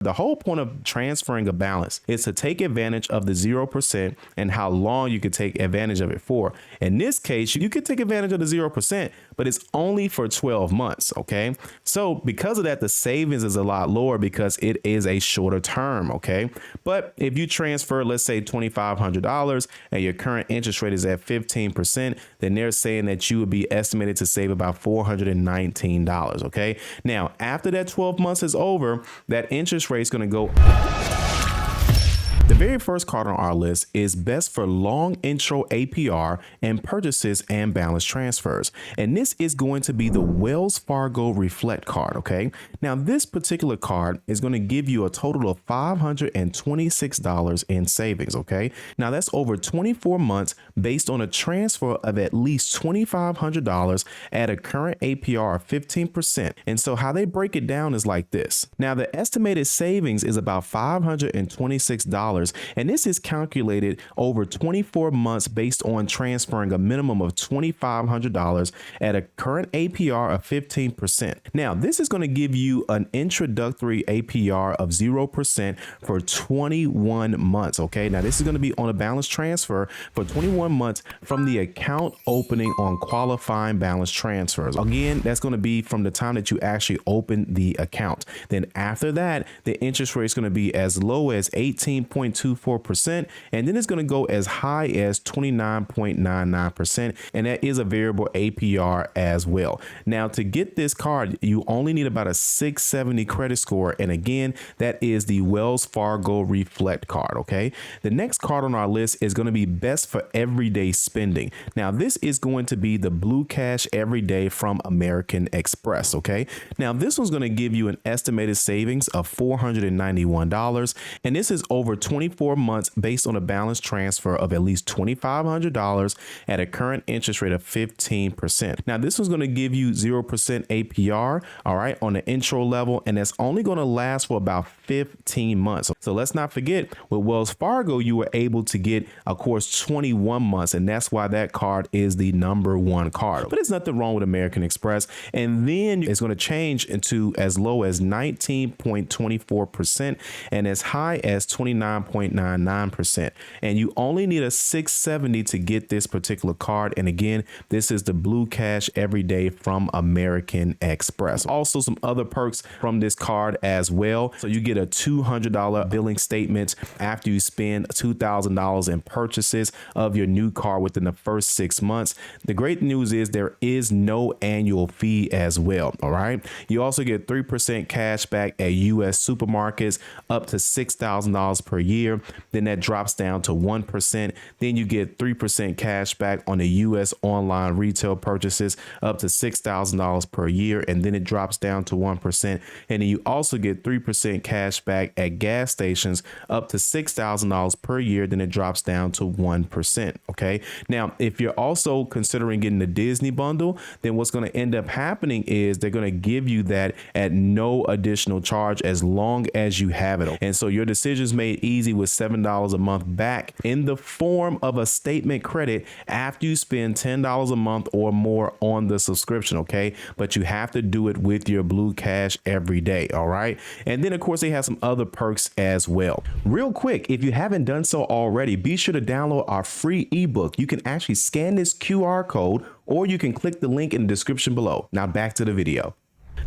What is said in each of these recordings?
The whole point of transferring a balance is to take advantage of the 0% and how long you could take advantage of it for. In this case, you could take advantage of the 0%, but it's only for 12 months. Okay. So because of that, the savings is a lot lower because it is a shorter term. Okay. But if you transfer, let's say $2,500 and your current interest rate is at 15%, then they're saying that you would be estimated to save about $419. Okay. Now, after that 12 months is over, that interest rate is going to go. The very first card on our list is best for long intro APR and purchases and balance transfers. And this is going to be the Wells Fargo Reflect card. Okay. Now, this particular card is going to give you a total of $526 in savings. Okay. Now, that's over 24 months based on a transfer of at least $2,500 at a current APR of 15%. And so how they break it down is like this. Now, the estimated savings is about $526. And this is calculated over 24 months based on transferring a minimum of $2,500 at a current APR of 15%. Now, this is going to give you an introductory APR of 0% for 21 months. Okay. Now, this is going to be on a balance transfer for 21 months from the account opening on qualifying balance transfers. Again, that's going to be from the time that you actually open the account. Then after that, the interest rate is going to be as low as 18.24%, and then it's going to go as high as 29.99%, and that is a variable APR as well. Now, to get this card, you only need about a 670 credit score, and again, that is the Wells Fargo Reflect card. Okay, the next card on our list is going to be best for everyday spending. Now, this is going to be the Blue Cash Everyday from American Express. Okay, now this one's going to give you an estimated savings of $491, and this is over 24 months based on a balance transfer of at least $2,500 at a current interest rate of 15%. Now, this one's going to give you 0% APR, all right, on the intro level, and that's only going to last for about 15 months. So let's not forget, with Wells Fargo, you were able to get, of course, 21 months, and that's why that card is the number one card. But there's nothing wrong with American Express, and then it's going to change into as low as 19.24% and as high as 29.99%. And you only need a 670 to get this particular card. And again, this is the Blue Cash Everyday from American Express. Also, some other perks from this card as well. So you get a $200 billing statement after you spend $2,000 in purchases of your new car within the first 6 months. The great news is there is no annual fee as well. All right. You also get 3% cash back at U.S. supermarkets up to $6,000 per year. Then that drops down to 1%. Then you get 3% cash back on the U.S. online retail purchases up to $6,000 per year. And then it drops down to 1%. And then you also get 3% cash back at gas stations up to $6,000 per year. Then it drops down to 1%. Okay. Now, if you're also considering getting the Disney bundle, then what's going to end up happening is they're going to give you that at no additional charge as long as you have it. And so your decision's made easy with $7 a month back in the form of a statement credit after you spend $10 a month or more on the subscription. Okay. But you have to do it with your Blue Cash every day. All right. And then, of course, they have some other perks as well. Real quick, if you haven't done so already, be sure to download our free ebook. You can actually scan this QR code or you can click the link in the description below. Now back to the video.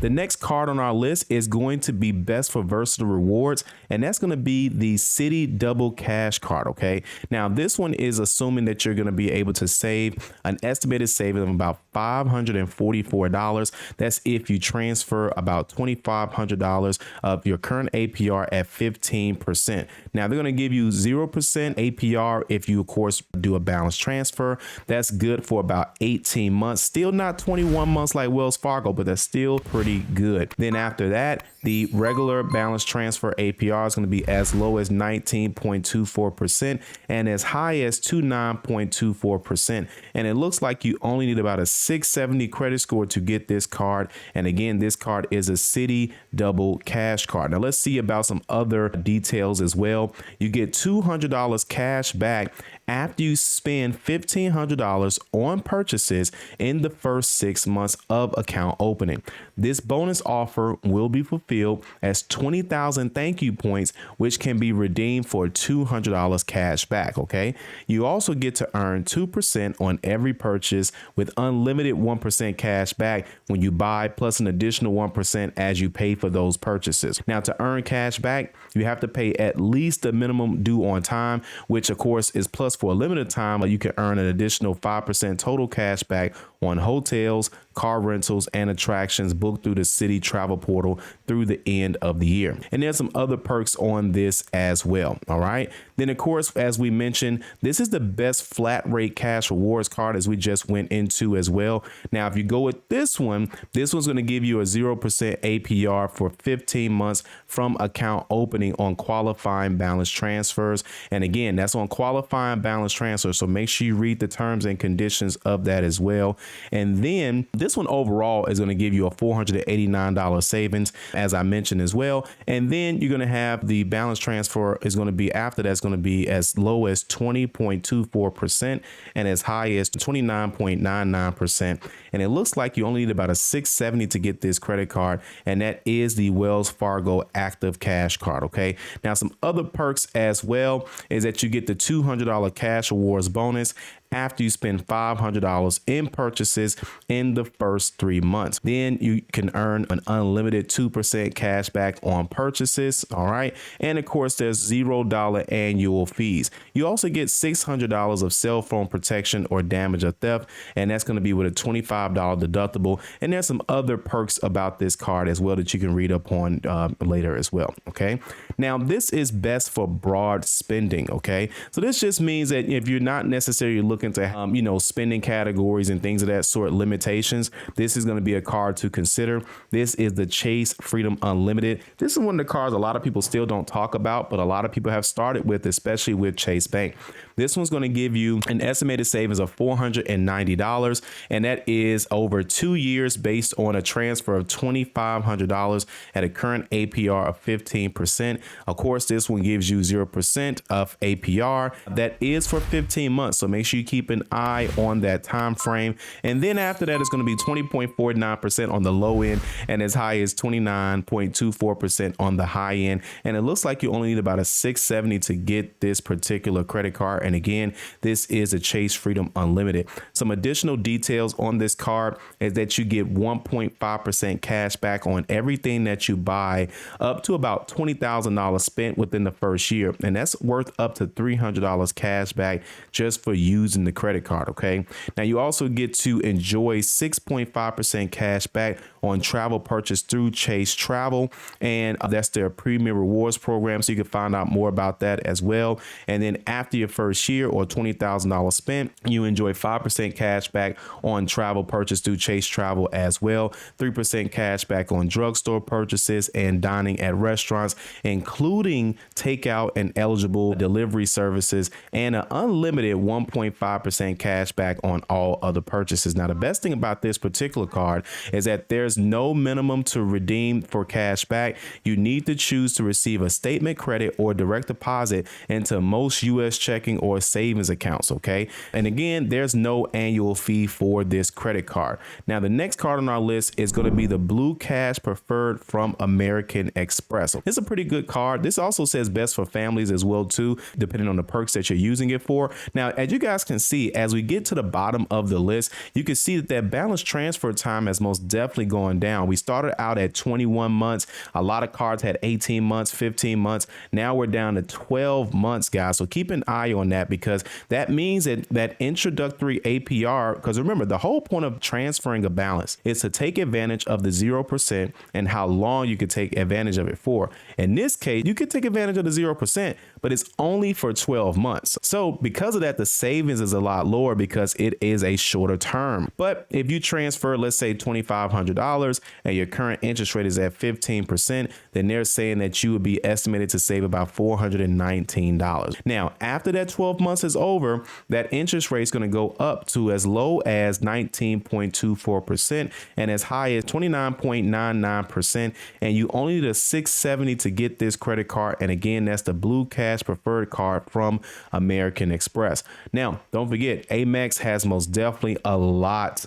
The next card on our list is going to be best for versatile rewards, and that's going to be the Citi Double Cash card. Okay. Now, this one is assuming that you're going to be able to save an estimated saving of about $544. That's if you transfer about $2,500 of your current APR at 15%. Now, they're going to give you 0% APR if you, of course, do a balance transfer. That's good for about 18 months. Still not 21 months like Wells Fargo, but that's still pretty good. Then after that, the regular balance transfer APR is going to be as low as 19.24% and as high as 29.24%. And it looks like you only need about a 670 credit score to get this card. And again, this card is a Citi Double Cash card. Now let's see about some other details as well. You get $200 cash back after you spend $1,500 on purchases in the first 6 months of account opening. This bonus offer will be fulfilled field as 20,000 thank you points, which can be redeemed for $200 cash back. Okay. You also get to earn 2% on every purchase with unlimited 1% cash back when you buy, plus an additional 1% as you pay for those purchases. Now, to earn cash back, you have to pay at least the minimum due on time, which of course is plus for a limited time. You can earn an additional 5% total cash back on hotels, car rentals, and attractions booked through the Citi travel portal through the end of the year. And there's some other perks on this as well. All right. Then, of course, as we mentioned, this is the best flat rate cash rewards card, as we just went into as well. Now, if you go with this one's going to give you a 0% APR for 15 months from account opening on qualifying balance transfers. And again, that's on qualifying balance transfers. So make sure you read the terms and conditions of that as well. And then this one overall is going to give you a $489 savings, as I mentioned as well. And then you're going to have the balance transfer is going to be after that's going to be as low as 20.24% and as high as 29.99%. And it looks like you only need about a $670 to get this credit card. And that is the Wells Fargo Active Cash Card. Okay. Now, some other perks as well is that you get the $200 cash awards bonus after you spend $500 in purchases in the first 3 months. Then you can earn an unlimited 2% cash back on purchases. All right. And of course, there's $0 annual fees. You also get $600 of cell phone protection or damage or theft. And that's going to be with a $25 deductible. And there's some other perks about this card as well that you can read up on later as well. Okay. Now, this is best for broad spending. Okay. So this just means that if you're not necessarily looking to, spending categories and things of that sort, limitations, this is going to be a card to consider. This is the Chase Freedom Unlimited. This is one of the cards a lot of people still don't talk about, but a lot of people have started with, especially with Chase Bank. This one's going to give you an estimated savings of $490, and that is over 2 years based on a transfer of $2,500 at a current APR of 15%. Of course, this one gives you 0% of APR. That is for 15 months. So make sure you keep an eye on that time frame. And then after that, it's going to be 20.49% on the low end and as high as 29.24% on the high end. And it looks like you only need about a $670 to get this particular credit card. And again, this is a Chase Freedom Unlimited. Some additional details on this card is that you get 1.5% cash back on everything that you buy up to about $20,000 spent within the first year. And that's worth up to $300 cash back just for using the credit card. Okay. Now you also get to enjoy 6.5% cash back on travel purchase through Chase Travel. And that's their premium rewards program. So you can find out more about that as well. And then after your first year or $20,000 spent, you enjoy 5% cash back on travel purchase through Chase Travel as well. 3% cash back on drugstore purchases and dining at restaurants, including takeout and eligible delivery services, and an unlimited 1.5% cash back on all other purchases. Now, the best thing about this particular card is that there's no minimum to redeem for cash back. You need to choose to receive a statement credit or direct deposit into most U.S. checking or savings accounts. Okay. And again, there's no annual fee for this credit card. Now, the next card on our list is going to be the Blue Cash Preferred from American Express. It's a pretty good card. This also says best for families as well, too, depending on the perks that you're using it for. Now, as you guys can see, as we get to the bottom of the list, you can see that balance transfer time has most definitely gone down. We started out at 21 months. A lot of cards had 18 months, 15 months. Now we're down to 12 months, guys. So keep an eye on that, because that means that introductory APR, because remember, the whole point of transferring a balance is to take advantage of the 0% and how long you could take advantage of it for. In this case, you could take advantage of the 0%, but it's only for 12 months. So because of that, the savings is a lot lower because it is a shorter term. But if you transfer, let's say $2,500 and your current interest rate is at 15%, then they're saying that you would be estimated to save about $419. Now, after that 12 months is over, that interest rate is going to go up to as low as 19.24% and as high as 29.99%. And you only need a $670 to get this credit card. And again, that's the Blue Cash Preferred card from American Express. Now, don't forget, Amex has most definitely a lot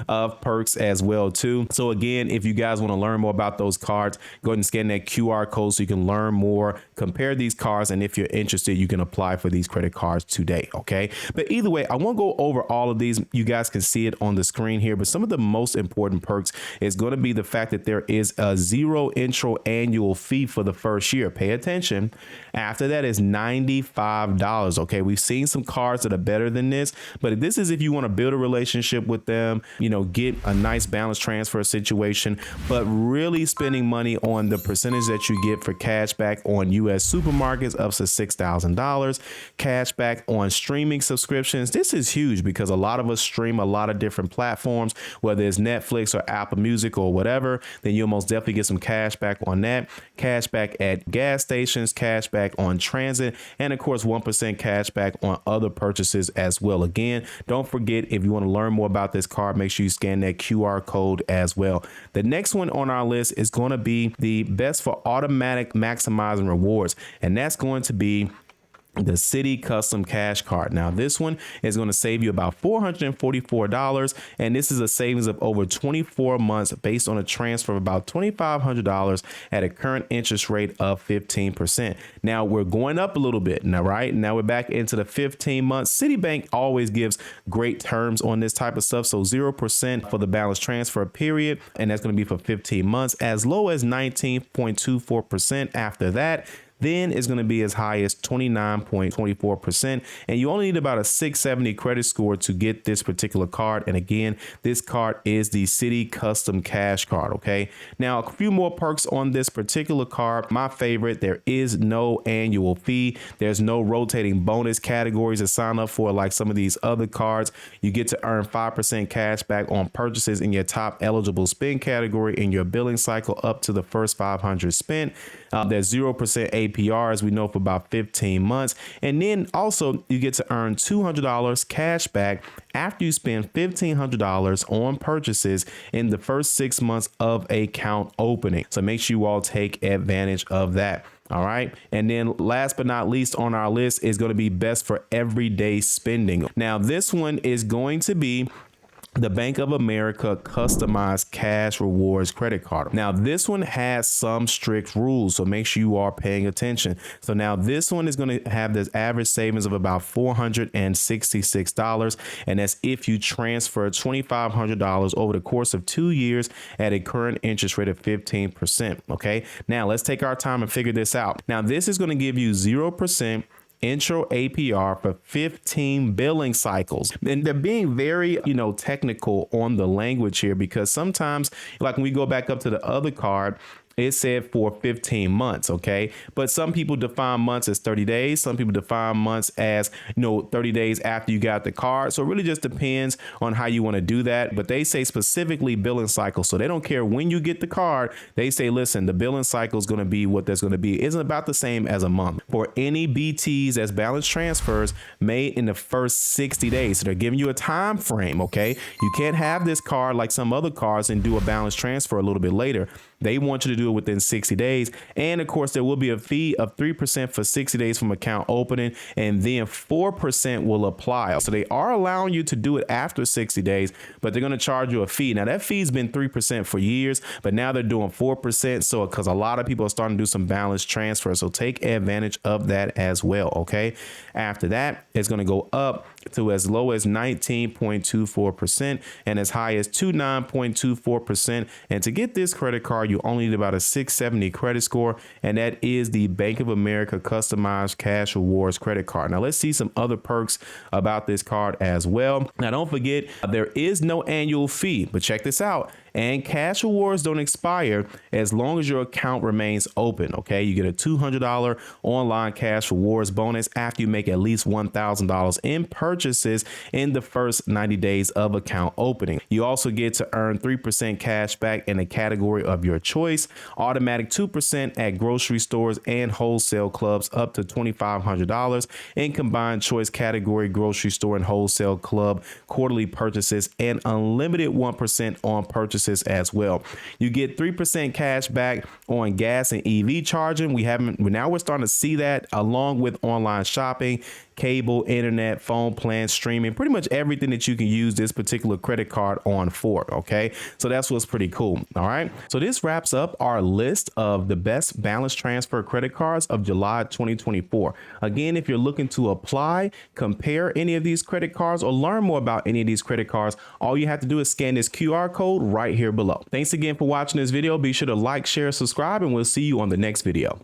of perks as well too. So again, if you guys want to learn more about those cards, go ahead and scan that QR code so you can learn more, compare these cards, and if you're interested, you can apply for these credit cards today. Okay, but either way, I won't go over all of these. You guys can see it on the screen here, but some of the most important perks is going to be the fact that there is a zero intro annual fee for the first year. Pay attention. After that is $95. Okay, we've seen some cards that are better than this, but this is if you want to build a relationship with them, get a nice balance transfer situation, but really spending money on the percentage that you get for cash back on US supermarkets up to $6,000, cash back on streaming subscriptions. This is huge because a lot of us stream a lot of different platforms, whether it's Netflix or Apple Music or whatever, then you'll most definitely get some cash back on that, cash back at gas stations, cash back on transit, and of course 1% cash back on other purchases as well. Again, don't forget, if you want to learn more about this card, make sure you scan that QR code as well. The next one on our list is going to be the best for automatic maximizing rewards, and that's going to be the Citi Custom Cash Card. Now, this one is going to save you about $444, and this is a savings of over 24 months based on a transfer of about $2,500 at a current interest rate of 15%. Now, we're going up a little bit now, right? Now we're back into the 15 months. Citibank always gives great terms on this type of stuff. So 0% for the balance transfer period, and that's going to be for 15 months, as low as 19.24% after that. Then it's going to be as high as 29.24%. And you only need about a 670 credit score to get this particular card. And again, this card is the Citi Custom Cash Card. Okay. Now, a few more perks on this particular card. My favorite, there is no annual fee. There's no rotating bonus categories to sign up for like some of these other cards. You get to earn 5% cash back on purchases in your top eligible spend category in your billing cycle up to the first 500 spent. There's 0% APR, as we know, for about 15 months. And then also you get to earn $200 cash back after you spend $1,500 on purchases in the first 6 months of a account opening. So make sure you all take advantage of that. All right. And then last but not least on our list is going to be best for everyday spending. Now, this one is going to be the Bank of America customized cash rewards credit card. Now, this one has some strict rules, so make sure you are paying attention. So now this one is going to have this average savings of about $466. And that's if you transfer $2,500 over the course of 2 years at a current interest rate of 15%. Okay. Now let's take our time and figure this out. Now, this is going to give you 0% intro APR for 15 billing cycles. And they're being very, technical on the language here, because sometimes, like when we go back up to the other card, it said for 15 months. Okay. But some people define months as 30 days. Some people define months as, 30 days after you got the card. So it really just depends on how you want to do that. But they say specifically billing cycle. So they don't care when you get the card. They say, listen, the billing cycle is going to be what there's going to be. It isn't about the same as a month for any BTs as balance transfers made in the first 60 days. So they're giving you a time frame. Okay. You can't have this card like some other cards and do a balance transfer a little bit later. They want you to do it within 60 days. And of course, there will be a fee of 3% for 60 days from account opening, and then 4% will apply. So they are allowing you to do it after 60 days, but they're going to charge you a fee. Now, that fee has been 3% for years, but now they're doing 4%. So because a lot of people are starting to do some balance transfer. So take advantage of that as well. Okay. After that, it's going to go up to as low as 19.24% and as high as 29.24%. And to get this credit card, you only need about a 670 credit score, and that is the Bank of America customized cash rewards credit card. Now let's see some other perks about this card as well. Now don't forget, there is no annual fee, but check this out. And cash rewards don't expire as long as your account remains open. Okay, you get a $200 online cash rewards bonus after you make at least $1,000 in purchases in the first 90 days of account opening. You also get to earn 3% cash back in a category of your choice, automatic 2% at grocery stores and wholesale clubs up to $2,500 in combined choice category grocery store and wholesale club quarterly purchases, and unlimited 1% on purchases as well. You get 3% cash back on gas and EV charging. We're starting to see that along with online shopping. cable, internet, phone plans, streaming, pretty much everything that you can use this particular credit card on for. Okay, so that's what's pretty cool. All right, so this wraps up our list of the best balance transfer credit cards of July 2024. Again, if you're looking to apply, compare any of these credit cards, or learn more about any of these credit cards, all you have to do is scan this QR code right here below. Thanks again for watching this video. Be sure to like, share, subscribe, and we'll see you on the next video.